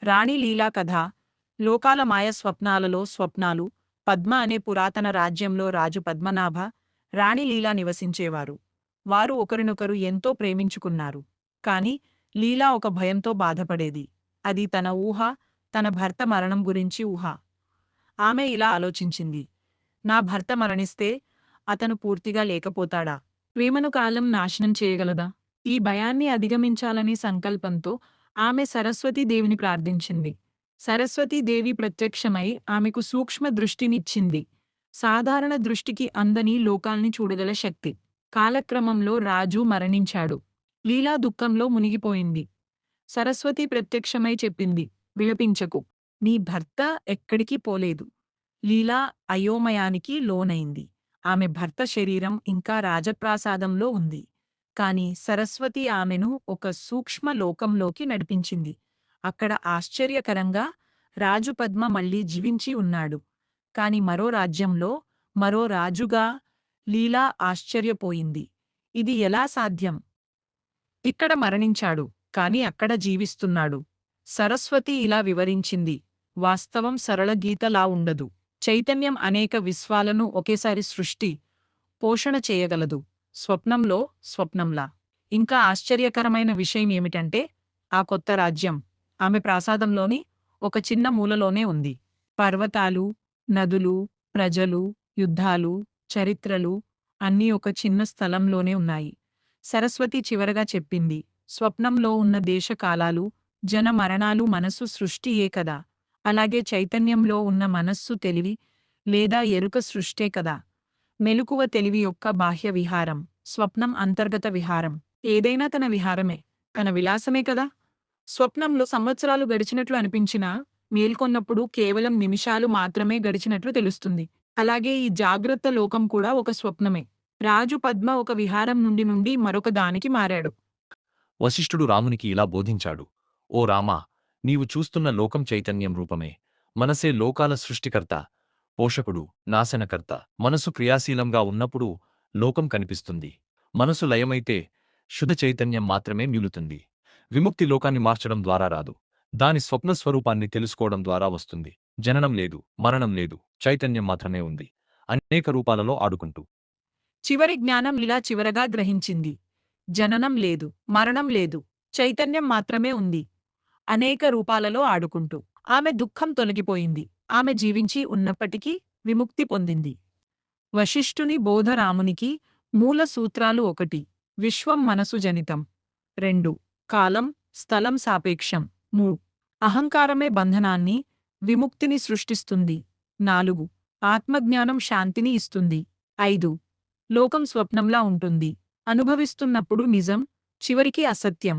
రాణి లీలా కథ. లోకాల మాయ స్వప్నాలలో స్వప్నాలు. పద్మ అనే పురాతన రాజ్యంలో రాజు పద్మనాభ, రాణి లీలా నివసించేవారు. వారు ఒకరినొకరు ఎంతో ప్రేమించుకున్నారు. కాని లీలా ఒక భయంతో బాధపడేది. అది తన ఊహ, తన భర్త మరణం గురించి ఊహ. ఆమె ఇలా ఆలోచించింది. నా భర్త మరణిస్తే అతను పూర్తిగా లేకపోతాడా? ప్రేమను కాలం నాశనం చేయగలదా? ఈ భయాన్ని అధిగమించాలని సంకల్పంతో ఆమె సరస్వతీదేవిని ప్రార్థించింది. సరస్వతీదేవి ప్రత్యక్షమై ఆమెకు సూక్ష్మ దృష్టినిచ్చింది. సాధారణ దృష్టికి అందని లోకాల్ని చూడగల శక్తి. కాలక్రమంలో రాజు మరణించాడు. లీలా దుఃఖంలో మునిగిపోయింది. సరస్వతి ప్రత్యక్షమై చెప్పింది, విలపించకు. నీ భర్త ఎక్కడికి పోలేదు. లీలా అయోమయానికి లోనైంది. ఆమె భర్త శరీరం ఇంకా రాజప్రాసాదంలో ఉంది. కాని సరస్వతి ఆమెను ఒక సూక్ష్మ లోకంలోకి నడిపించింది. అక్కడ ఆశ్చర్యకరంగా రాజు పద్మ మళ్ళీ జీవించి ఉన్నాడు. కాని మరో రాజ్యంలో మరో రాజుగా. లీలా ఆశ్చర్యపోయింది. ఇది ఎలా సాధ్యం? ఇక్కడ మరణించాడు, కాని అక్కడ జీవిస్తున్నాడు. సరస్వతి ఇలా వివరించింది. వాస్తవం సరళ గీతలా ఉండదు. చైతన్యం అనేక విశ్వాలను ఒకేసారి సృష్టి, పోషణ చేయగలదు. స్వప్నంలో స్వప్నంలా. ఇంకా ఆశ్చర్యకరమైన విషయం ఏమిటంటే, ఆ కొత్త రాజ్యం ఆమె ప్రాసాదంలోని ఒక చిన్న మూలలోనే ఉంది. పర్వతాలు, నదులు, ప్రజలు, యుద్ధాలు, చరిత్రలు అన్నీ ఒక చిన్న స్థలంలోనే ఉన్నాయి. సరస్వతి చివరగా చెప్పింది, స్వప్నంలో ఉన్న దేశకాలాలు, జన మరణాలు మనస్సు సృష్టియే కదా. అలాగే చైతన్యంలో ఉన్న మనస్సు తెలివి లేదా ఎరుక సృష్టే కదా. మెలకువ తెలివి యొక్క బాహ్య విహారం, స్వప్నం అంతర్గత విహారం. ఏదైనా తన విహారమే, తన విలాసమే కదా. స్వప్నంలో సంవత్సరాలు గడిచినట్లు అనిపించినా మేల్కొన్నప్పుడు కేవలం నిమిషాలు మాత్రమే గడిచినట్లు తెలుస్తుంది. అలాగే ఈ జాగ్రత్త లోకం కూడా ఒక స్వప్నమే. రాజు పద్మ ఒక విహారం నుండి మరొక దానికి మారాడు. వశిష్ఠుడు రామునికి ఇలా బోధించాడు. ఓ రామా, నీవు చూస్తున్న లోకం చైతన్యం రూపమే. మనసే లోకాల సృష్టికర్త, పోషకుడు, నాశనకర్త. మనసు క్రియాశీలంగా ఉన్నప్పుడు లోకం కనిపిస్తుంది. మనసు లయమైతే శుద్ధ చైతన్యం మాత్రమే మిగులుతుంది. విముక్తి లోకాన్ని మార్చడం ద్వారా రాదు. దాని స్వప్నస్వరూపాన్ని తెలుసుకోవడం ద్వారా వస్తుంది. జననం లేదు, మరణం లేదు, చైతన్యం మాత్రమే ఉంది, అనేక రూపాలలో ఆడుకుంటూ. చివరి జ్ఞానం ఇలా చివరగా గ్రహించింది. జననం లేదు, మరణం లేదు, చైతన్యం మాత్రమే ఉంది, అనేక రూపాలలో ఆడుకుంటూ. ఆమె దుఃఖం తొలగిపోయింది. ఆమె జీవించి ఉన్నప్పటికీ విముక్తి పొందింది. వశిష్ఠుని బోధ రామునికి మూల సూత్రాలు: 1. విశ్వం మనసు జనితం. 2. కాలం, స్థలం సాపేక్షం. 3. అహంకారమే బంధనాన్ని, విముక్తిని సృష్టిస్తుంది. 4. ఆత్మజ్ఞానం శాంతిని ఇస్తుంది. 5. లోకం స్వప్నంలా ఉంటుంది. అనుభవిస్తున్నప్పుడు నిజం, చివరికి అసత్యం.